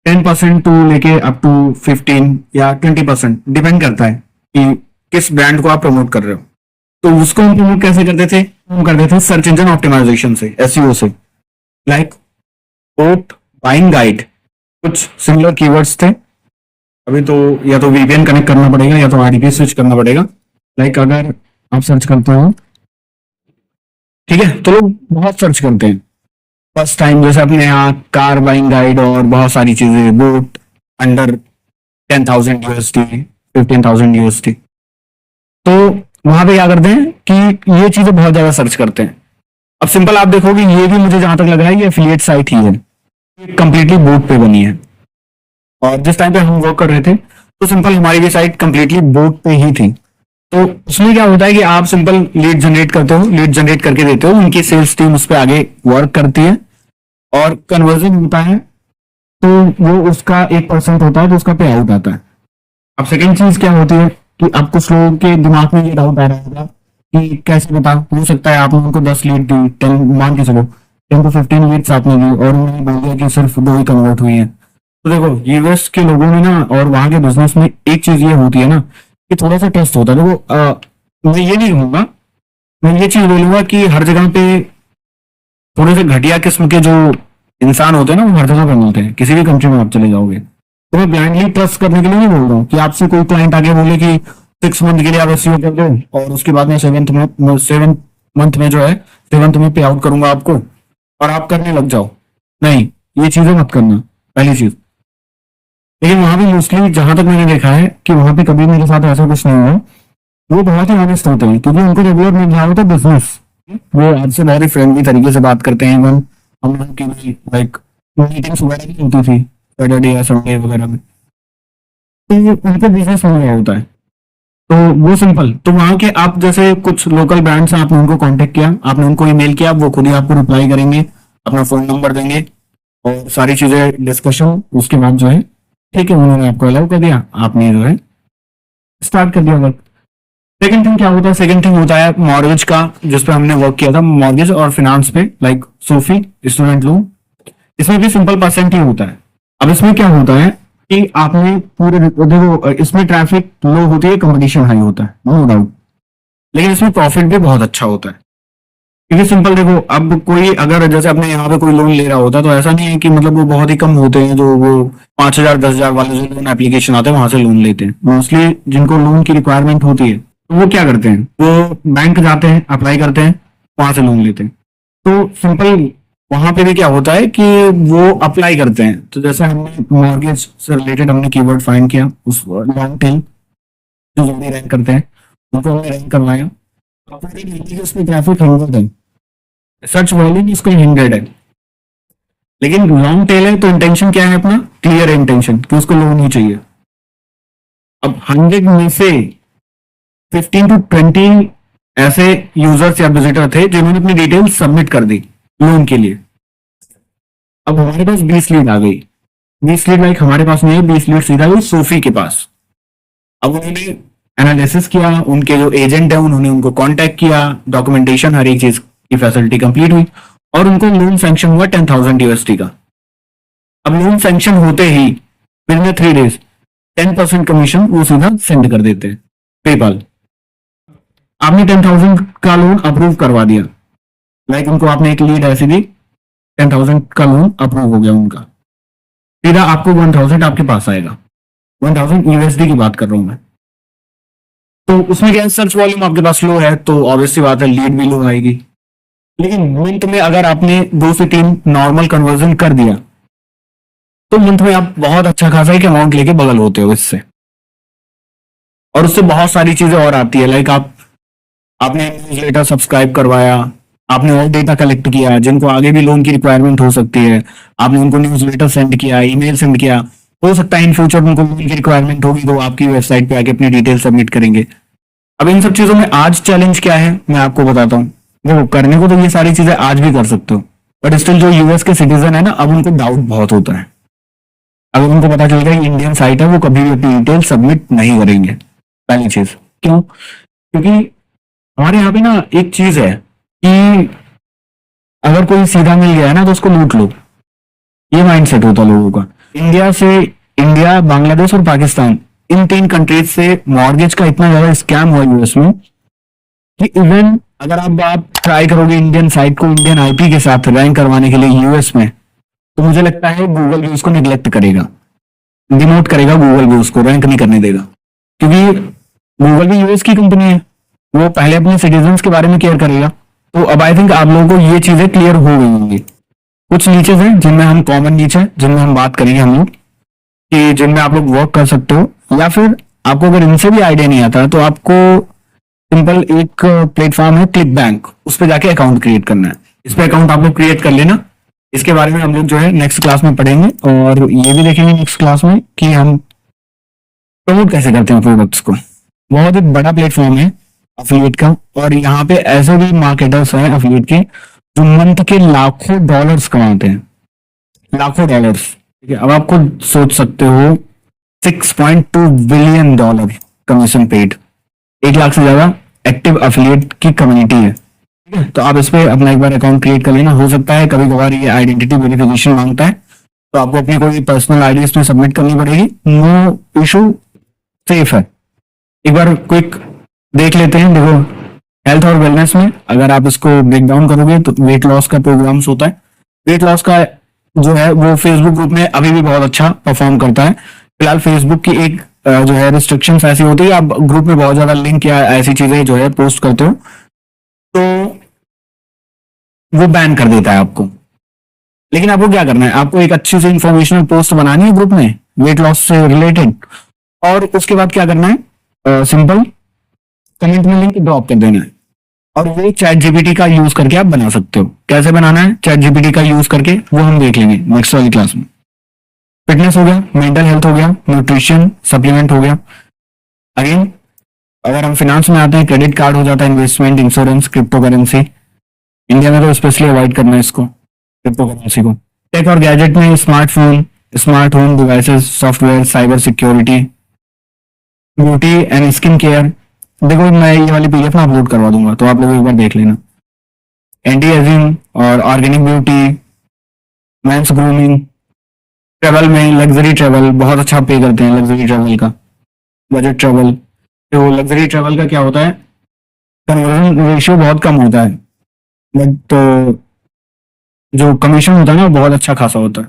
10% टू लेके अप टू 15 या 20% डिपेंड करता है कि किस ब्रांड को आप प्रमोट कर रहे हो। तो उसको हम प्रमोट कैसे करते थे, हम करते थे सर्च इंजन ऑप्टिमाइजेशन से, एसईओ से। लाइक बोट बाइंग गाइड, कुछ सिमिलर कीवर्ड्स थे। अभी तो या तो वीपीएन कनेक्ट करना पड़ेगा या तो आरडीपी स्विच करना पड़ेगा। लाइक अगर आप सर्च करते हो, ठीक है, तो लोग बहुत सर्च करते हैं फर्स्ट टाइम, जैसे अपने यहाँ कार बाइंग गाइड और बहुत सारी चीजें, बोट अंडर 10,000 यूएसडी, 15,000 यूएसडी। तो वहां पे क्या करते हैं कि ये चीजें बहुत ज्यादा सर्च करते हैं। अब सिंपल आप देखोगे, ये भी मुझे जहां तक लग रहा है ये एफिलिएट साइट ही है, कंप्लीटली बोट पे बनी है। और जिस टाइम पे हम वर्क कर रहे थे तो सिंपल हमारी भी साइट कंप्लीटली बोट पे ही थी। तो उसमें क्या होता है कि आप सिंपल लीड जनरेट करते हो, लीड जनरेट करके देते हो, उनकी सेल्स टीम उस पर आगे वर्क करती है, और कन्वर्जन होता है तो वो उसका 1% होता है, तो उसका पे आउट आता है। अब सेकेंड चीज क्या होती है कि अब कुछ लोगों के दिमाग में ये डाउट आ रहा होगा कि कैसे बता, हो सकता है आपने उनको 10 लीड दी, 10 मान के चलो 10 to 15 लीड्स आपने दी, और उन्होंने बोल दिया कि सिर्फ 2 ही कन्वर्ट हुई है। तो देखो, यूएस के लोगों ने ना, और वहां के बिजनेस में एक चीज ये होती है ना कि थोड़ा सा टेस्ट होता है। देखो मैं ये नहीं कहूंगा मैं ये चीज बोलूंगा कि हर जगह पे थोड़े से घटिया किस्म के जो इंसान होते हैं ना, वो हर जगह पे मिलते हैं। किसी भी कंट्री में आप चले जाओगे, तो मैं ब्लाइंडली ट्रस्ट करने के लिए नहीं बोल रहा हूँ कि आपसे कोई क्लाइंट आगे बोले कि 6 मंथ के लिए आप एसईओ कर दो और उसके बाद में सेवेंथ मंथ में जो है, सेवेंथ में पे आउट करूंगा आपको और आप करने लग जाओ। नहीं, ये चीजें मत करना, पहली चीज। लेकिन वहां पे मोस्टली जहां तक मैंने देखा है कि वहां पे कभी मेरे साथ ऐसा कुछ नहीं हुआ। वो बहुत ही ऑनेस्ट होते हैं क्योंकि उनको रेगुलर मिल रहा होता है बिजनेस। वो आपसे बहुत ही फ्रेंडली तरीके से बात करते हैं। इवन हम लोग की भी लाइक मीटिंग्स वगैरह भी होती थी सैटरडे या संडे वगैरह में, तो उनको बिजनेस मिल रहा होता है। तो वो सिंपल। तो वहां के आप जैसे कुछ लोकल ब्रांड्स हैं, आपने उनको कांटेक्ट किया, आपने उनको ईमेल किया, वो खुद ही आपको रिप्लाई करेंगे, अपना फोन नंबर देंगे और सारी चीजें डिस्कशन उसके बाद जो है, ठीक है, उन्होंने आपको अलाउ कर दिया, आपने जो है स्टार्ट कर दिया वर्क। सेकंड थिंग क्या होता है? सेकंड थिंग होता है मॉर्गेज का, जिस पे हमने वर्क किया था, मॉर्गेज और फाइनेंस पे, लाइक सोफी स्टूडेंट लोन। इसमें भी सिंपल परसेंट ही होता है। अब इसमें क्या होता है कि आपने पूरे देखो, इसमें ट्रैफिक लो होती है, कंपटीशन हाई होता है, नो डाउट, लेकिन इसमें प्रॉफिट भी बहुत अच्छा होता है। क्योंकि सिंपल देखो, अब कोई अगर जैसे अपने यहाँ पे कोई लोन ले रहा होता है, तो ऐसा नहीं है कि मतलब वो बहुत ही कम होते हैं जो वो 5,000 10,000 वाले जो लोन एप्लीकेशन आते हैं वहां से लोन लेते हैं। मोस्टली जिनको लोन की रिक्वायरमेंट होती है, तो वो क्या करते हैं, वो बैंक जाते हैं, अप्लाई करते हैं, वहां से लोन लेते हैं। तो सिंपल वहां पे भी क्या होता है कि वो अप्लाई करते हैं। तो जैसे हमने मॉर्गेज से रिलेटेड हमने कीवर्ड फाइंड किया, उस लॉन्ग टेल जो जल्दी रैंक करते हैं उनको हमने रैंक करवाया। अब पूरी दिल्ली के उसमें ट्रैफिक 100 है, सर्च वॉल्यूम इसका 100 है, लेकिन लॉन्ग टेल है, तो इंटेंशन क्या है अपना? क्लियर इंटेंशन कि उसको लोन ही चाहिए। अब 100 में से 15 to 20 ऐसे यूजर्स या विजिटर थे जिन्होंने अपनी डिटेल सबमिट कर दी लोन के लिए। अब हमारे पास 20 लीड आ गई। 20 लीड लाइक हमारे पास नहीं, 20 लीड सीधा गई सोफी के पास। अब उन्होंने एनालिसिस किया, उनके जो एजेंट है उन्होंने उनको कांटेक्ट किया, डॉक्यूमेंटेशन हर एक चीज की फैसिलिटी कंप्लीट हुई और उनको लोन सैंक्शन हुआ 10,000 USD का। अब लोन सैंक्शन होते ही विद इन 3 days 10% कमीशन वो सीधा सेंड कर देते हैं पेपाल। आपने 10,000 का लोन अप्रूव करवा दिया, लाइक उनको आपने एक लीड ऐसी दी, 10,000 का लोन अप्रूव हो गया उनका, सीधा आपको 1,000 आपके पास आएगा। 1,000 USD की बात कर रहा हूं मैं। तो उसमें क्या है, सर्च वॉल्यूम आपके पास लो है तो ऑब्वियस सी बात है लीड भी लो आएगी। लेकिन मंथ में अगर आपने 2 से 3 नॉर्मल कन्वर्जन कर दिया, तो मंथ में आप बहुत अच्छा खासा एक अमाउंट लेके बगल होते हो इससे। और उससे बहुत सारी चीजें और आती है, लाइक आपने न्यूज़लेटर सब्सक्राइब करवाया, आपने और डेटा कलेक्ट किया जिनको आगे भी लोन की रिक्वायरमेंट हो सकती है, आपने उनको न्यूज़लेटर सेंड किया, ईमेल सेंड किया, हो सकता है इन फ्यूचर उनको लोन की रिक्वायरमेंट होगी तो आपकी वेबसाइट पे आके अपनी डिटेल सबमिट करेंगे। अब इन सब चीजों में आज चैलेंज क्या है मैं आपको बताता हूँ। देखो, करने को तो ये सारी चीजें आज भी कर सकते हो, बट स्टिल जो यूएस के सिटीजन है ना, अब उनको डाउट बहुत होता है। अगर उनको पता चल गया इंडियन साइट है, वो कभी भी अपनी डिटेल सबमिट नहीं करेंगे। पहली चीज, क्यों? क्योंकि हमारे यहाँ पे ना एक चीज है कि अगर कोई सीधा मिल गया है ना तो उसको लूट लो, ये माइंडसेट होता है लोगों का। इंडिया, बांग्लादेश और पाकिस्तान, इन 3 कंट्रीज से मॉर्गेज का इतना ज्यादा स्कैम हुआ यूएस में कि इवन अगर आप ट्राई करोगे इंडियन साइट को इंडियन आईपी के साथ रैंक करवाने के लिए यूएस में, तो मुझे लगता है गूगल भी उसको निगलेक्ट करेगा, डिमोट करेगा, गूगल भी उसको रैंक नहीं करने देगा। क्योंकि गूगल भी यूएस की कंपनी है, वो पहले अपने सिटीजन्स के बारे में केयर करेगा। तो अब आई थिंक आप लोगों को ये चीजें क्लियर हो गई होंगी। कुछ नीचेस हैं जिनमें हम कॉमन नीचे हैं, जिनमें हम बात करेंगे हम लोग कि जिनमें आप लोग वर्क कर सकते हो, या फिर आपको अगर इनसे भी आइडिया नहीं आता तो आपको सिंपल एक प्लेटफॉर्म है क्लिक बैंक, उस पर जाके अकाउंट क्रिएट करना है। इस पे अकाउंट आप लोग क्रिएट कर लेना। इसके बारे में हम लोग जो है नेक्स्ट क्लास में पढ़ेंगे और ये भी देखेंगे नेक्स्ट क्लास में कि हम प्रमोट कैसे करते हैं प्रोडक्ट्स को। बहुत ही बड़ा प्लेटफॉर्म है अफिलिएट का, और यहाँ पे ऐसे भी मार्केटर्स हैं अफिलिएट के जो मंथ के लाखों डॉलर्स कमाते हैं, लाखों डॉलर्स। ठीक है, अब आप खुद सोच सकते हो 6.2 billion dollar commission paid, 1 lakh से ज्यादा एक्टिव अफिलिएट की कम्युनिटी है। ठीक है, तो आप इस पे अपना एक बार अकाउंट क्रिएट कर लेना। हो सकता है कभी कभार ये आइडेंटिटी वेरिफिकेशन मांगता है, तो आपको अपनी कोई पर्सनल आईडी इसमें सबमिट करनी पड़ेगी। नो इशू, सेफ है। एक बार क्विक देख लेते हैं। देखो हेल्थ और वेलनेस में अगर आप इसको ब्रेक डाउन करोगे तो वेट लॉस का प्रोग्राम्स होता है। वेट लॉस का जो है वो फेसबुक ग्रुप में अभी भी बहुत अच्छा परफॉर्म करता है। फिलहाल फेसबुक की एक जो है रिस्ट्रिक्शंस ऐसी होती है, आप ग्रुप में बहुत ज्यादा लिंक या ऐसी चीजें जो है पोस्ट करते हो तो वो बैन कर देता है आपको। लेकिन आपको क्या करना है, आपको एक अच्छी सी इंफॉर्मेशनल पोस्ट बनानी है ग्रुप में वेट लॉस से रिलेटेड, और उसके बाद क्या करना है, सिंपल कमेंट में लिंक ड्रॉप कर देना है, और वो चैट जीपीटी का यूज करके आप बना सकते हो। कैसे बनाना है चैट जीपीटी का यूज करके वो हम देख लेंगे नेक्स्ट वाली क्लास में। फिटनेस हो गया, मेंटल हेल्थ हो गया, न्यूट्रिशन सप्लीमेंट हो गया। अगेन अगर हम फिनांस में आते हैं, क्रेडिट कार्ड हो जाता है, investment, insurance, crypto currency. India में तो स्पेशली अवॉइड करना है इसको, क्रिप्टो करेंसी को। टेक और गैजेट में smartphone, smart home devices, software, cyber security, beauty and skin care. देखो मैं ये वाली पीडीएफ ना अपलोड करवा दूंगा तो आप लोग एक बार देख लेना। एंटी एजिंग और organic beauty, mains grooming. Travel में लग्जरी ट्रेवल बहुत अच्छा पे करते हैं, लग्जरी ट्रेवल का, बजट ट्रेवल। तो लग्जरी ट्रेवल का क्या होता है, कन्वर्जन रेशियो बहुत कम होता है, बट तो जो कमीशन होता है ना बहुत अच्छा खासा होता है।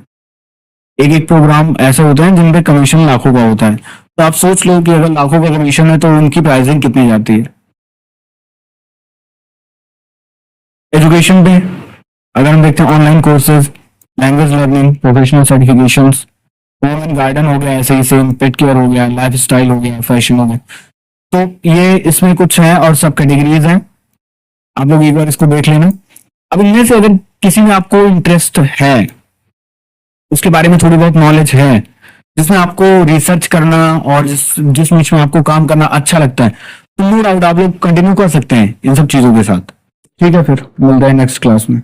एक एक प्रोग्राम ऐसे होते हैं जिन पे कमीशन लाखों का होता है, तो आप सोच लो कि अगर लाखों का कमीशन है तो उनकी प्राइसिंग कितनी जाती है। एजुकेशन पे अगर हम देखते हैं online courses, language learning, professional certifications, home and garden हो गया, ऐसे ही सेम पेट केयर हो गया, लाइफ स्टाइल हो गया, फैशन हो गया। तो ये इसमें कुछ है और सब कैटेगरीज हैं, आप लोग एक बार इसको देख लेना। अब इनमें से अगर किसी में आपको इंटरेस्ट है, उसके बारे में थोड़ी बहुत नॉलेज है, जिसमें आपको रिसर्च करना और जिस निच में आपको काम करना अच्छा लगता है, तो नो डाउट आप लोग कंटिन्यू कर सकते हैं इन सब चीजों के साथ। ठीक है, फिर मिलते हैं नेक्स्ट क्लास में।